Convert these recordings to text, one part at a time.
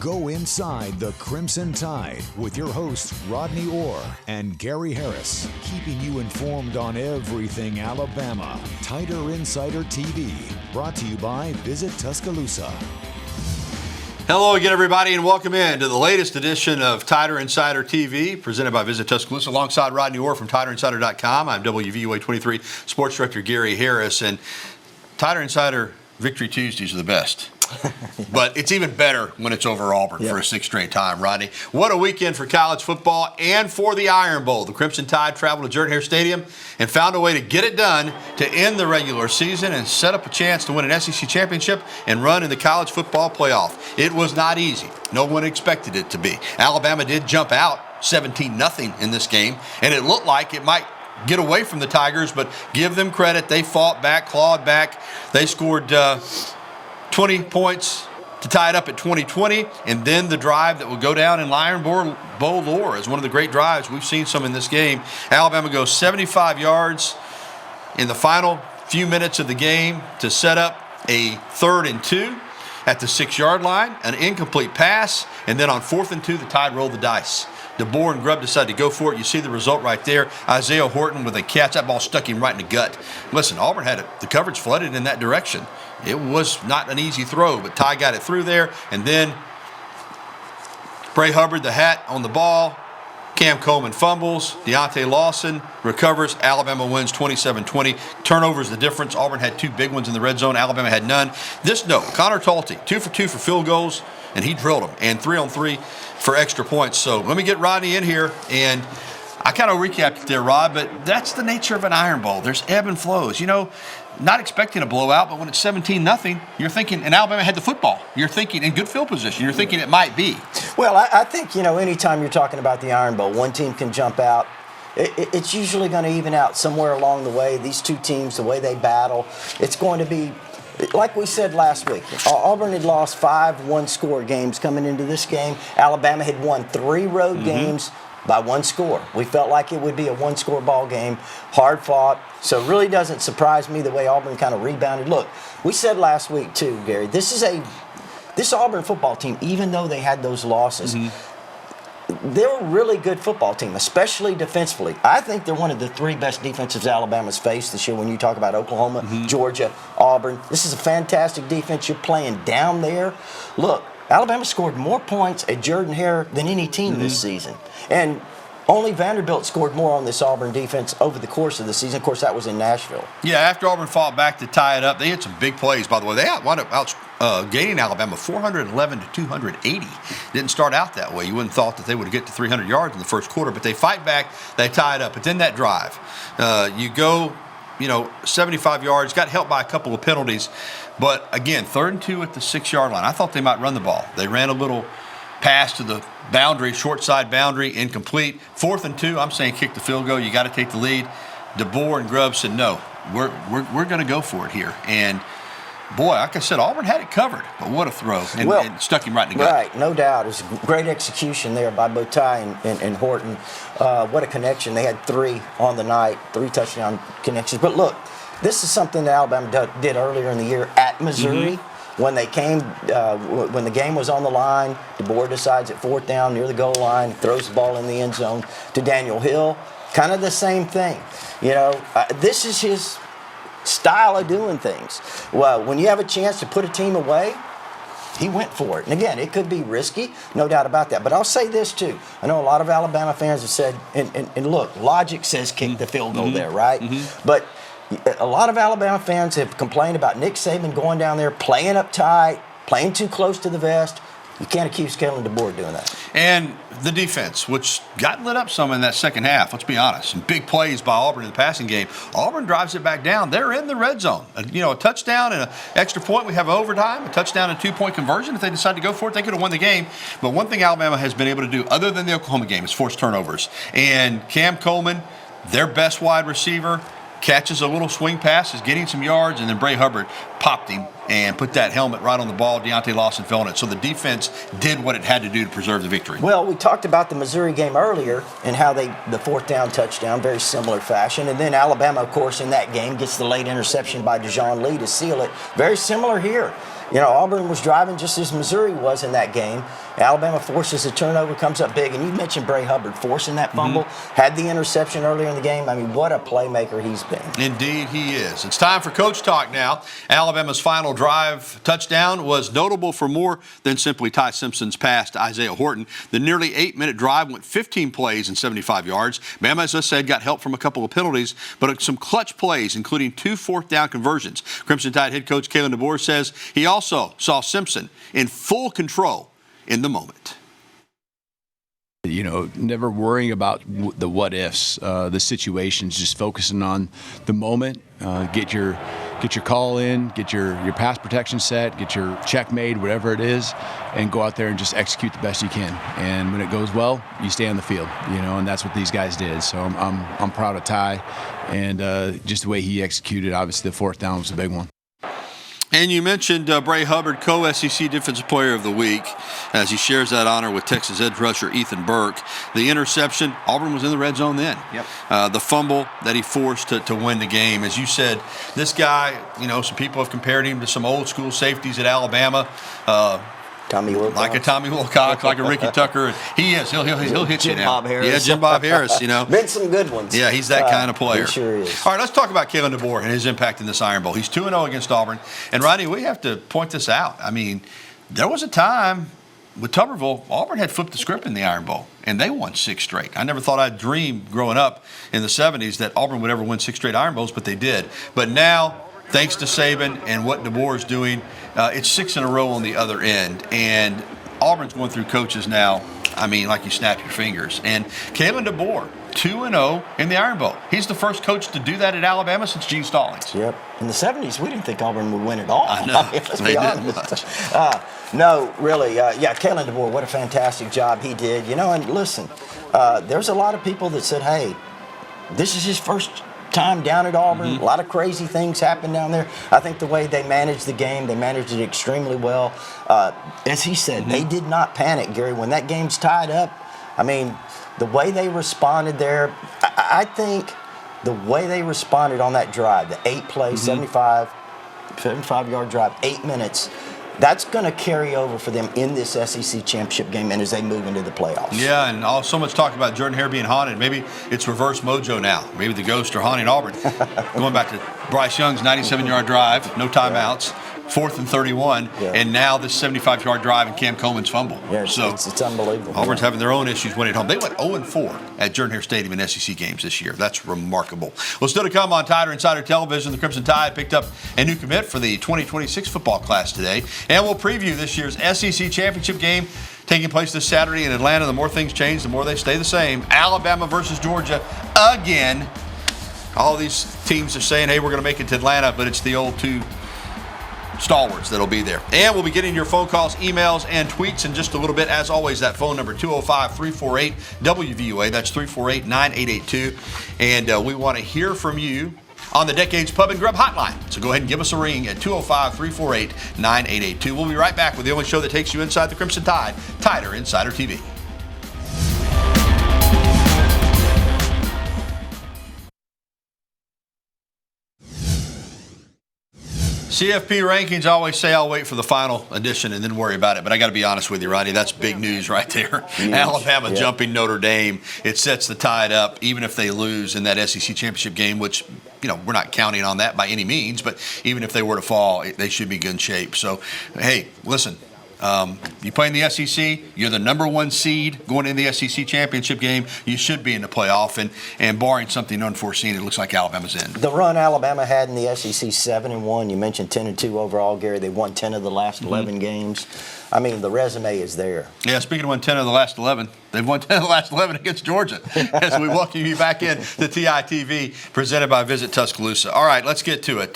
Go inside the Crimson Tide with your hosts Rodney Orr and Gary Harris, keeping you informed on everything Alabama. Tider Insider TV, brought to you by Visit Tuscaloosa. Hello again, everybody, and welcome in to the latest edition of Tider Insider TV, presented by Visit Tuscaloosa, alongside Rodney Orr from TiderInsider.com. I'm WVUA 23 Sports Director Gary Harris, and Tider Insider Victory Tuesdays are the best. But it's even better when it's over Auburn for a sixth straight time, Rodney. What a weekend for college football and for the Iron Bowl. The Crimson Tide traveled to Jordan-Hare Stadium and found a way to get it done to end the regular season and set up a chance to win an SEC championship and run in the college football playoff. It was not easy. No one expected it to be. Alabama did jump out 17-0 in this game, and it looked like it might get away from the Tigers, but give them credit. They fought back, clawed back. They scored 20 points to tie it up at 20-20, and then the drive that will go down in Iron Bowl lore as one of the great drives. We've seen some in this game. Alabama goes 75 yards in the final few minutes of the game to set up a 3rd and 2 at the 6-yard line, an incomplete pass, and then on 4th and 2, the Tide rolled the dice. DeBoer and Grubb decided to go for it. You see the result right there. Isaiah Horton with a catch. That ball stuck him right in the gut. Listen, Auburn had the coverage flooded in that direction. It was not an easy throw, but Ty got it through there. And then Bray Hubbard, the hat on the ball. Cam Coleman fumbles. Deontay Lawson recovers. Alabama wins 27-20. Turnovers the difference. Auburn had 2 big ones in the red zone. Alabama had none. This note, Connor Talty, 2 for 2 for field goals, and he drilled them. And 3 on 3 for extra points. So let me get Rodney in here, and I kind of recapped it there, Rod, but that's the nature of an Iron Bowl. There's ebb and flows. You know, not expecting a blowout, but when it's 17-0, you're thinking, and Alabama had the football, you're thinking in good field position, you're thinking it might be. Well, I think, you know, anytime you're talking about the Iron Bowl, one team can jump out. It's usually going to even out somewhere along the way. These two teams, the way they battle, it's going to be, like we said last week, Auburn had lost 5 one-score games coming into this game. Alabama had won 3 road games by 1 score. We felt like it would be a 1-score ball game, hard fought. So it really doesn't surprise me the way Auburn kind of rebounded. Look, we said last week too, Gary, this Auburn football team, even though they had those losses, they're a really good football team, especially defensively. I think they're one of the 3 best defenses Alabama's faced this year when you talk about Oklahoma, Georgia, Auburn. This is a fantastic defense. You're playing down there. Look, Alabama scored more points at Jordan-Hare than any team this season. And only Vanderbilt scored more on this Auburn defense over the course of the season. Of course, that was in Nashville. Yeah, after Auburn fought back to tie it up, they had some big plays, by the way. They wound up gaining Alabama 411 to 280. Didn't start out that way. You wouldn't have thought that they would get to 300 yards in the first quarter, but they fight back, they tie it up. But then that drive, you go, 75 yards, got helped by a couple of penalties. But again, 3rd and 2 at the 6-yard line. I thought they might run the ball. They ran a little pass to the boundary, short side boundary, incomplete. 4th and 2, I'm saying kick the field goal. You got to take the lead. DeBoer and Grubb said, no, we're going to go for it here. And boy, like I said, Auburn had it covered, but what a throw. And stuck him right in the gut. Right, no doubt. It was great execution there by both Ty and Horton. What a connection. They had 3 on the night, 3 touchdown connections. But look, this is something that Alabama did earlier in the year at Missouri. When they came, when the game was on the line, DeBoer decides at 4th down near the goal line, throws the ball in the end zone to Daniel Hill. Kind of the same thing. This is his style of doing things. Well, when you have a chance to put a team away, he went for it. And again, it could be risky, no doubt about that. But I'll say this too. I know a lot of Alabama fans have said, and look, logic says kick the field goal there, right? But a lot of Alabama fans have complained about Nick Saban going down there, playing up tight, playing too close to the vest. You can't accuse Kalen DeBoer doing that. And the defense, which got lit up some in that second half, let's be honest. Some big plays by Auburn in the passing game. Auburn drives it back down. They're in the red zone. A touchdown and an extra point. We have overtime, a touchdown and a 2-point conversion. If they decide to go for it, they could have won the game. But one thing Alabama has been able to do, other than the Oklahoma game, is force turnovers. And Cam Coleman, their best wide receiver, catches a little swing pass, is getting some yards, and then Bray Hubbard popped him and put that helmet right on the ball. Deontay Lawson fell on it. So the defense did what it had to do to preserve the victory. Well, we talked about the Missouri game earlier and how the 4th down touchdown, very similar fashion. And then Alabama, of course, in that game gets the late interception by Dejon Lee to seal it. Very similar here. Auburn was driving just as Missouri was in that game. Alabama forces a turnover, comes up big. And you mentioned Bray Hubbard forcing that fumble, had the interception earlier in the game. I mean, what a playmaker he's been. Indeed, he is. It's time for Coach Talk now. Alabama's final drive touchdown was notable for more than simply Ty Simpson's pass to Isaiah Horton. The nearly 8-minute drive went 15 plays and 75 yards. Bama, as I said, got help from a couple of penalties, but some clutch plays, including 2 fourth-down conversions. Crimson Tide head coach Kalen DeBoer says he also saw Simpson in full control in the moment. Never worrying about the what ifs, the situations, just focusing on the moment. Get your call in, get your pass protection set, get your check made, whatever it is, and go out there and just execute the best you can. And when it goes well, you stay on the field, and that's what these guys did. So I'm proud of Ty, and just the way he executed. Obviously, the fourth down was a big one. And you mentioned Bray Hubbard, co-SEC Defensive Player of the Week, as he shares that honor with Texas edge rusher Ethan Burke. The interception, Auburn was in the red zone then. Yep. The fumble that he forced to win the game. As you said, this guy, some people have compared him to some old school safeties at Alabama. Tommy Wilcox. Like a Tommy Wilcox, like a Ricky Tucker. And he is. He'll hit you now. Jim Bob Harris. Yeah, Jim Bob Harris, Been some good ones. Yeah, he's that kind of player. He sure is. All right, let's talk about Kalen DeBoer and his impact in this Iron Bowl. He's 2-0 against Auburn. And, Rodney, we have to point this out. I mean, there was a time with Tuberville, Auburn had flipped the script in the Iron Bowl, and they won 6 straight. I never thought I'd dream growing up in the 70s that Auburn would ever win 6 straight Iron Bowls, but they did. But now, thanks to Saban and what DeBoer is doing, it's 6 in a row on the other end. And Auburn's going through coaches now, I mean, like you snap your fingers. And Kalen DeBoer, 2-0 in the Iron Bowl. He's the first coach to do that at Alabama since Gene Stallings. Yep. In the 70s, we didn't think Auburn would win at all. I know. Let's be honest. No, really. Kalen DeBoer, what a fantastic job he did. And listen, there's a lot of people that said, hey, this is his first time down at Auburn. A lot of crazy things happened down there. I think the way they managed the game, they managed it extremely well. As he said, they did not panic, Gary. When that game's tied up, I mean, the way they responded there, I think the way they responded on that drive, the 8-play, 75-yard drive, 8 minutes, that's going to carry over for them in this SEC championship game and as they move into the playoffs. Yeah, and so much talk about Jordan Hare being haunted. Maybe it's reverse mojo now. Maybe the ghosts are haunting Auburn. Going back to Bryce Young's 97-yard drive, no timeouts, 4th and 31, and now this 75-yard drive and Cam Coleman's fumble. Yeah, it's unbelievable. Auburn's having their own issues winning at home. They went 0-4 at Jordan Hare Stadium in SEC games this year. That's remarkable. Well, still to come on Tider Insider Television, the Crimson Tide picked up a new commit for the 2026 football class today, and we'll preview this year's SEC championship game taking place this Saturday in Atlanta. The more things change, the more they stay the same. Alabama versus Georgia again. All these teams are saying, hey, we're going to make it to Atlanta, but it's the old two stalwarts that'll be there. And we'll be getting your phone calls, emails, and tweets in just a little bit. As always, that phone number, 205-348-WVUA. That's 348-9882. And we want to hear from you on the Decades Pub and Grub hotline. So go ahead and give us a ring at 205-348-9882. We'll be right back with the only show that takes you inside the Crimson Tide, Tider Insider TV. CFP rankings always say I'll wait for the final edition and then worry about it. But I got to be honest with you, Rodney, that's big news right there. Huge. Alabama jumping Notre Dame. It sets the Tide up, even if they lose in that SEC championship game, which, we're not counting on that by any means. But even if they were to fall, they should be in good shape. So, hey, listen. You play in the SEC, you're the number 1 seed going into the SEC championship game. You should be in the playoff, and barring something unforeseen, it looks like Alabama's in. The run Alabama had in the SEC, 7-1. You mentioned 10-2 overall, Gary. They won 10 of the last 11 games. I mean, the resume is there. Yeah, speaking of won 10 of the last 11, they've won 10 of the last 11 against Georgia. As we welcome you back in to TITV, presented by Visit Tuscaloosa. All right, let's get to it.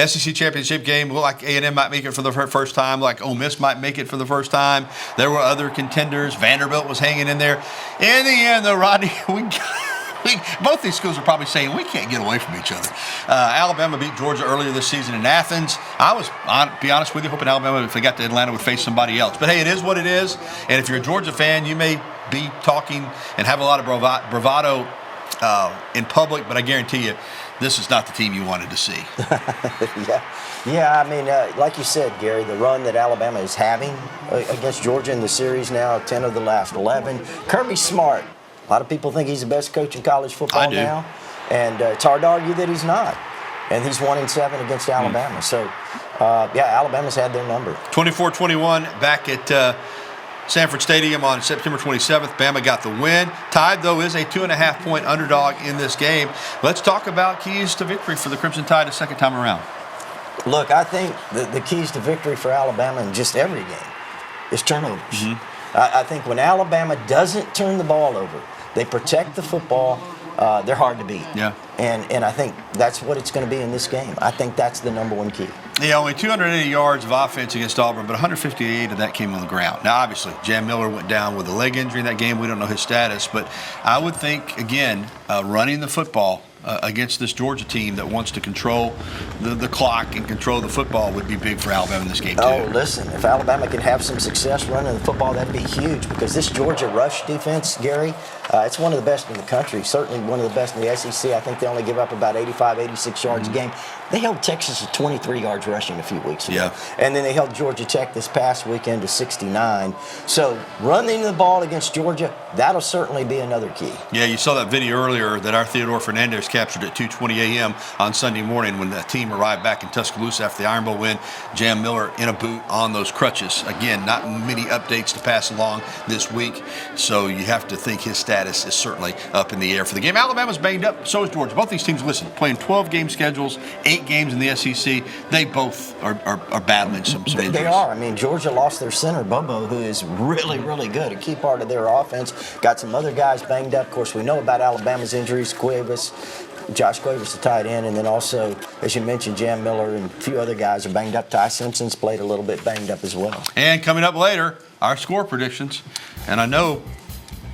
SEC championship game, like A&M might make it for the first time, like Ole Miss might make it for the first time. There were other contenders. Vanderbilt was hanging in there. In the end, though, Rodney, both these schools are probably saying we can't get away from each other. Alabama beat Georgia earlier this season in Athens. I was, be honest with you, hoping Alabama, if they got to Atlanta, would face somebody else. But, hey, it is what it is. And if you're a Georgia fan, you may be talking and have a lot of bravado in public, but I guarantee you, this is not the team you wanted to see. Yeah. I mean, like you said, Gary, the run that Alabama is having against Georgia in the series now, 10 of the last 11. Kirby Smart. A lot of people think he's the best coach in college football now, and it's hard to argue that he's not. And he's 1-7 against Alabama. So, Alabama's had their number. 24-21 back at Sanford Stadium on September 27th. Bama got the win. Tide, though, is a 2.5-point underdog in this game. Let's talk about keys to victory for the Crimson Tide a second time around. Look, I think the keys to victory for Alabama in just every game is turnovers. I think when Alabama doesn't turn the ball over, they protect the football, they're hard to beat. Yeah. And I think that's what it's going to be in this game. I think that's the number one key. Yeah, only 280 yards of offense against Auburn, but 158 of that came on the ground. Now, obviously, Jam Miller went down with a leg injury in that game. We don't know his status, but I would think, again, running the football against this Georgia team that wants to control the clock and control the football would be big for Alabama in this game, too. Oh, listen, if Alabama can have some success running the football, that'd be huge because this Georgia rush defense, Gary, it's one of the best in the country, certainly one of the best in the SEC. I think they only give up about 85, 86 yards a game. They held Texas to 23 yards rushing a few weeks ago. Yeah. And then they held Georgia Tech this past weekend to 69. So running the ball against Georgia, that'll certainly be another key. Yeah, you saw that video earlier that our Theodore Fernandez captured at 2:20 a.m. on Sunday morning when the team arrived back in Tuscaloosa after the Iron Bowl win. Jam Miller in a boot on those crutches. Again, not many updates to pass along this week, so you have to think his status is certainly up in the air for the game. Alabama's banged up, so is Georgia. Both these teams, listen, playing 12-game schedules, 8 games in the SEC. They both are battling some injuries. They are. I mean, Georgia lost their center, Bobo, who is really, really good, a key part of their offense. Got some other guys banged up. Of course, we know about Alabama's injuries, Josh Cuevas, the tight end, and then also, as you mentioned, Jam Miller and a few other guys are banged up. Ty Simpson's played a little bit banged up as well. And coming up later, our score predictions. And I know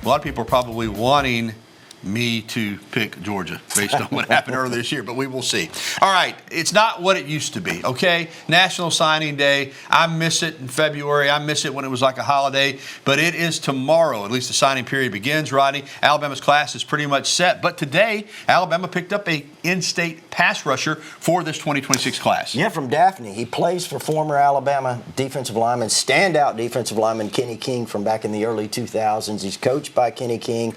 a lot of people are probably wanting me to pick Georgia based on what happened earlier this year, but we will see. All right, it's not what it used to be, okay? National Signing Day, I miss it in February. I miss it when it was like a holiday, but it is tomorrow. At least the signing period begins, Rodney. Alabama's class is pretty much set, but today, Alabama picked up a in-state pass rusher for this 2026 class. Yeah, from Daphne. He plays for former Alabama defensive lineman, standout defensive lineman Kenny King from back in the early 2000s. He's coached by Kenny King.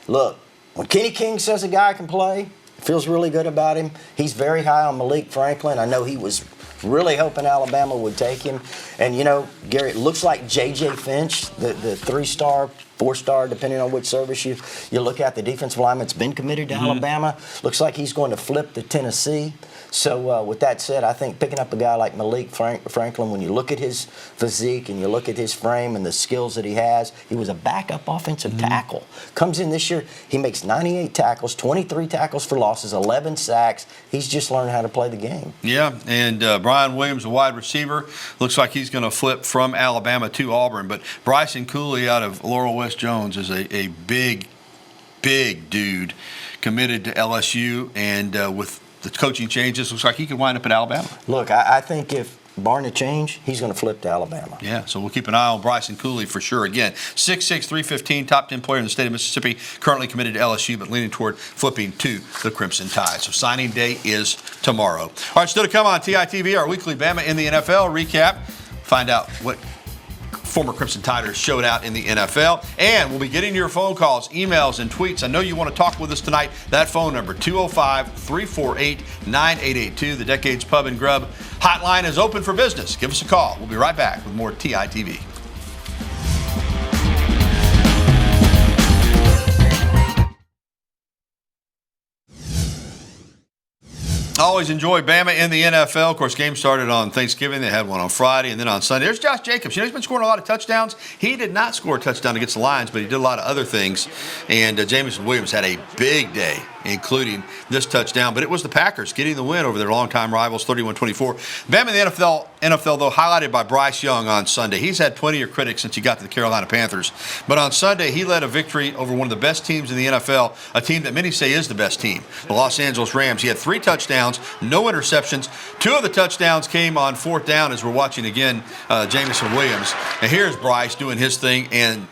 Look, when Kenny King says a guy can play, it feels really good about him. He's very high on Malik Franklin. I know he was really hoping Alabama would take him. And, you know, Gary, it looks like J.J. Finch, the 3-star, 4-star, depending on which service you look at, the defensive lineman's been committed to Alabama. Looks like he's going to flip to Tennessee. So with that said, I think picking up a guy like Malik Franklin, when you look at his physique and you look at his frame and the skills that he has, he was a backup offensive tackle. Comes in this year, he makes 98 tackles, 23 tackles for losses, 11 sacks. He's just learning how to play the game. Yeah, and Brian Williams, a wide receiver, looks like he's going to flip from Alabama to Auburn. But Bryson Cooley out of Laurel West Jones is a big dude committed to LSU, and with the coaching changes, looks like he could wind up at Alabama. Look, I think if barring a change, he's going to flip to Alabama. Yeah, so we'll keep an eye on Bryson Cooley for sure. Again, 6'6", 315, top 10 player in the state of Mississippi, currently committed to LSU, but leaning toward flipping to the Crimson Tide. So signing day is tomorrow. All right, still to come on TITV, our weekly Bama in the NFL recap. Find out what former Crimson Tiders showed out in the NFL. And we'll be getting your phone calls, emails, and tweets. I know you want to talk with us tonight. That phone number, 205-348-9882. The Decades Pub and Grub hotline is open for business. Give us a call. We'll be right back with more TITV. Always enjoy Bama in the NFL. Of course, game started on Thanksgiving. They had one on Friday and then on Sunday. There's Josh Jacobs. You know, he's been scoring a lot of touchdowns. He did not score a touchdown against the Lions, but he did a lot of other things. And Jamison Williams had a big day, including this touchdown. But it was the Packers getting the win over their longtime rivals, 31-24. Bama in the NFL, though, highlighted by Bryce Young on Sunday. He's had plenty of critics since he got to the Carolina Panthers. But on Sunday, he led a victory over one of the best teams in the NFL, a team that many say is the best team, the Los Angeles Rams. He had 3 touchdowns, no interceptions. 2 of the touchdowns came on 4th down, as we're watching again Jamison Williams. And here's Bryce doing his thing, and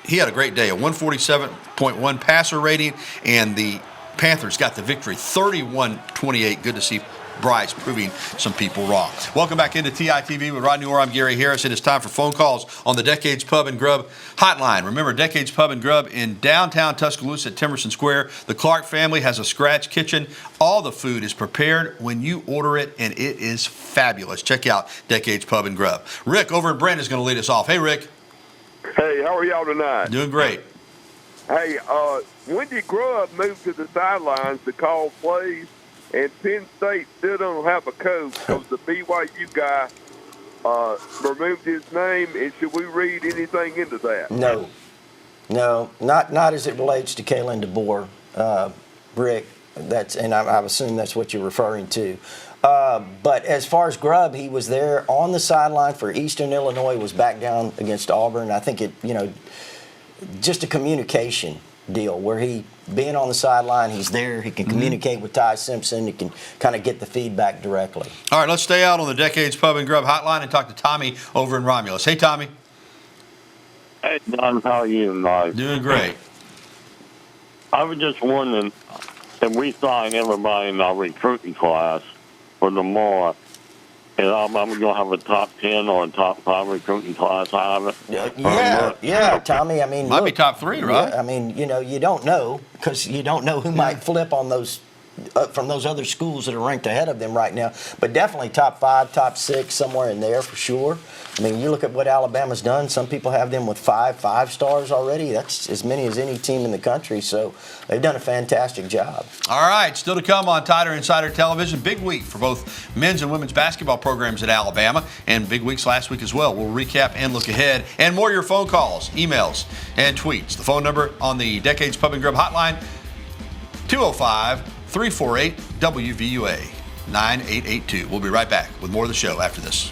he had a great day, a 147.1 passer rating, and the Panthers got the victory, 31-28. Good to see Bryce proving some people wrong. Welcome back into TITV with Rodney Orr. I'm Gary Harris. It is time for phone calls on the Decades Pub and Grub hotline. Remember, Decades Pub and Grub in downtown Tuscaloosa at Timerson Square. The Clark family has a scratch kitchen. All the food is prepared when you order it, and it is fabulous. Check out Decades Pub and Grub. Rick over in Brandon is going to lead us off. Hey, Rick. Hey, how are y'all tonight? Doing great. Hey, when did Grubb move to the sidelines to call plays, and Penn State still don't have a coach because the BYU guy removed his name? And should we read anything into that? No, not as it relates to Kalen DeBoer, Rick. And I assume that's what you're referring to. But as far as Grubb, he was there on the sideline for Eastern Illinois, was back down against Auburn. I think just a communication deal where he being on the sideline, he's there, he can communicate with Ty Simpson, he can kind of get the feedback directly. All right, let's stay out on the Decades Pub and Grub hotline and talk to Tommy over in Romulus. Hey, Tommy. Hey, Don, how are you tonight? Doing great. I was just wondering if we sign everybody in our recruiting class for the more, and I'm going to have a top 10 or a top 5 recruiting class out of it. Yeah, Tommy. I mean, might be top 3, right? Yeah, I mean, you don't know because you don't know who might flip on those from those other schools that are ranked ahead of them right now. But definitely top 5, top 6, somewhere in there for sure. I mean, you look at what Alabama's done. Some people have them with 5 stars already. That's as many as any team in the country. So they've done a fantastic job. All right, still to come on Tider Insider Television. Big week for both men's and women's basketball programs at Alabama, and big weeks last week as well. We'll recap and look ahead, and more of your phone calls, emails, and tweets. The phone number on the Decades Pub and Grub hotline, 205-348-WVUA, 9882. We'll be right back with more of the show after this.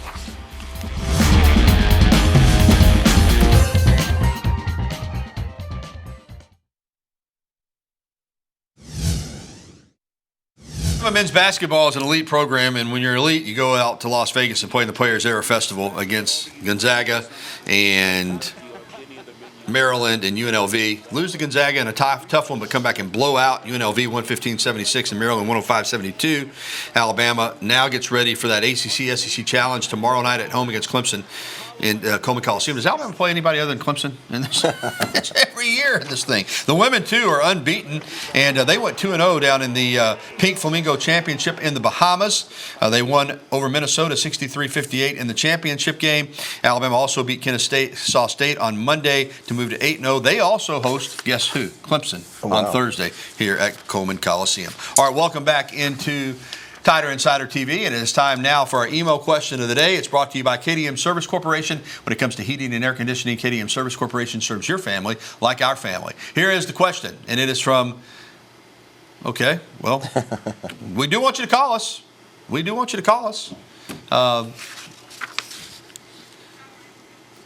Men's basketball is an elite program, and when you're elite, you go out to Las Vegas and play in the Players Era Festival against Gonzaga and Maryland and UNLV. Lose to Gonzaga in a tough one, but come back and blow out UNLV 115-76 and Maryland 105-72. Alabama now gets ready for that ACC-SEC challenge tomorrow night at home against Clemson in Coleman Coliseum. Does Alabama play anybody other than Clemson in this? It's every year in this thing. The women, too, are unbeaten, and they went 2-0 down in the Pink Flamingo Championship in the Bahamas. They won over Minnesota 63-58 in the championship game. Alabama also beat Kennesaw State on Monday to move to 8-0. They also host, guess who? Clemson on Thursday here at Coleman Coliseum. All right, welcome back into Tider Insider TV, and it is time now for our email question of the day. It's brought to you by KDM Service Corporation. When it comes to heating and air conditioning, KDM Service Corporation serves your family like our family. Here is the question, and it is from, okay, well, we do want you to call us.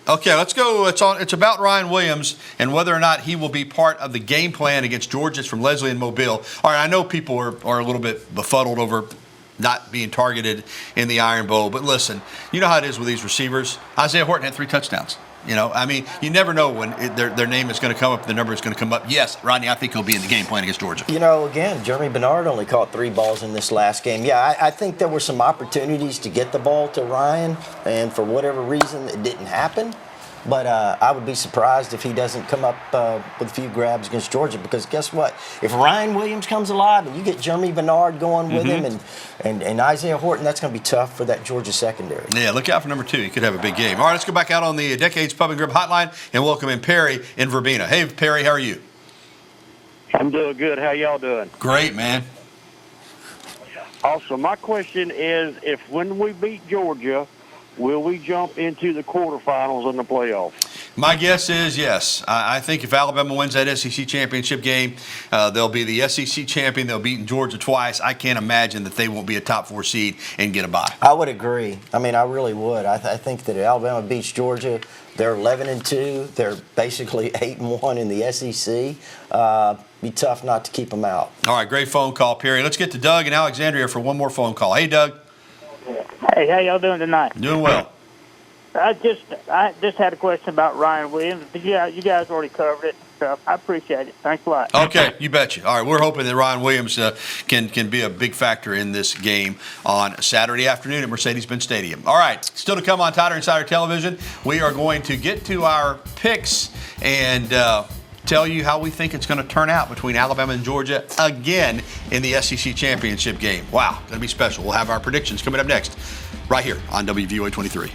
Okay, let's go. It's about Ryan Williams and whether or not he will be part of the game plan against Georgia. It's from Leslie in Mobile. All right, I know people are a little bit befuddled over not being targeted in the Iron Bowl, but listen, you know how it is with these receivers. Isaiah Horton had 3 touchdowns. I mean, you never know when their name is going to come up, the number is going to come up. Yes, Rodney, I think he'll be in the game plan against Georgia. Again, Jeremy Bernard only caught 3 balls in this last game. Yeah, I think there were some opportunities to get the ball to Ryan, and for whatever reason, it didn't happen. But I would be surprised if he doesn't come up with a few grabs against Georgia, because guess what? If Ryan Williams comes alive and you get Jeremy Bernard going with him and Isaiah Horton, that's going to be tough for that Georgia secondary. Yeah, look out for number 2. He could have a big game. All right, let's go back out on the Decades Pub and Grub hotline and welcome in Perry in Verbena. Hey, Perry, how are you? I'm doing good. How y'all doing? Great, man. Also, my question is, if when we beat Georgia, will we jump into the quarterfinals in the playoffs? My guess is yes. I think if Alabama wins that SEC championship game, they'll be the SEC champion. They'll beat Georgia twice. I can't imagine that they won't be a top 4 seed and get a bye. I would agree. I mean, I really would. I think that if Alabama beats Georgia, they're 11-2. They're basically 8-1 in the SEC. Be tough not to keep them out. All right, great phone call, Perry. Let's get to Doug in Alexandria for one more phone call. Hey, Doug. Hey, how y'all doing tonight? Doing well. I just had a question about Ryan Williams. You guys already covered it. stuff. I appreciate it. Thanks a lot. Okay, you betcha. All right, we're hoping that Ryan Williams can be a big factor in this game on Saturday afternoon at Mercedes-Benz Stadium. All right, still to come on Tider Insider Television, we are going to get to our picks and tell you how we think it's going to turn out between Alabama and Georgia again in the SEC championship game. Wow, going to be special. We'll have our predictions coming up next right here on WVUA 23.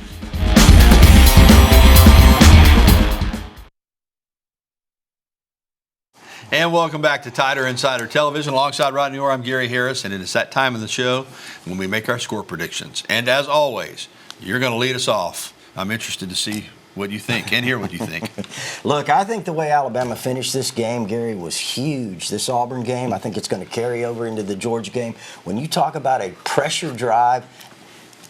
And welcome back to Tider Insider Television. Alongside Rodney Orr, I'm Gary Harris, and it is that time of the show when we make our score predictions. And as always, you're going to lead us off. I'm interested to see what you think and hear what you think. Look, I think the way Alabama finished this game, Gary, was huge. This Auburn game, I think it's going to carry over into the Georgia game. When you talk about a pressure drive,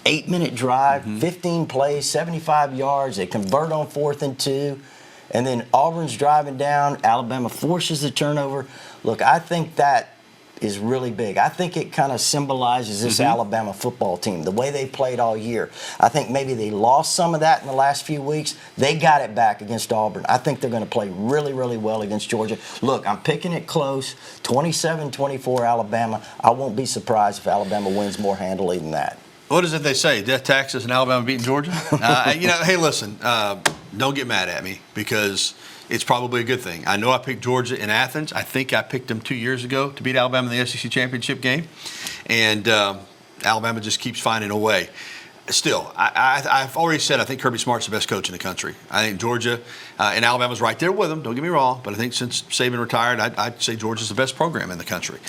8-minute drive, 15 plays, 75 yards, they convert on 4th and 2. And then Auburn's driving down. Alabama forces the turnover. Look, I think that is really big. I think it kind of symbolizes this Alabama football team, the way they played all year. I think maybe they lost some of that in the last few weeks. They got it back against Auburn. I think they're going to play really, really well against Georgia. Look, I'm picking it close, 27-24 Alabama. I won't be surprised if Alabama wins more handily than that. What is it they say? Death taxes and Alabama beating Georgia? Hey, listen, don't get mad at me because it's probably a good thing. I know I picked Georgia in Athens. I think I picked them 2 years ago to beat Alabama in the SEC championship game. And Alabama just keeps finding a way. Still, I've already said I think Kirby Smart's the best coach in the country. I think Georgia and Alabama's right there with him, don't get me wrong, but I think since Saban retired, I'd say Georgia's the best program in the country.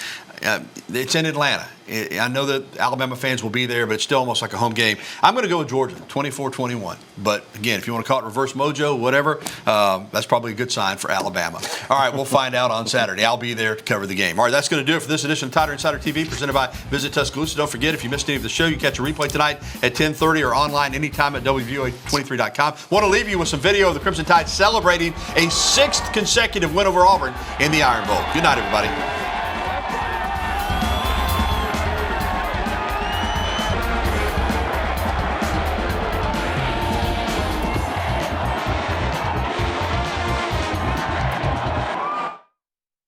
It's in Atlanta. I know that Alabama fans will be there, but it's still almost like a home game. I'm going to go with Georgia, 24-21. But, again, if you want to call it reverse mojo, whatever, that's probably a good sign for Alabama. All right, we'll find out on Saturday. I'll be there to cover the game. All right, that's going to do it for this edition of Tider Insider TV presented by Visit Tuscaloosa. Don't forget, if you missed any of the show, you catch a replay tonight at 10:30 or online anytime at WVUA23.com. Want to leave you with some video of the Crimson Tide celebrating a 6th consecutive win over Auburn in the Iron Bowl. Good night, everybody.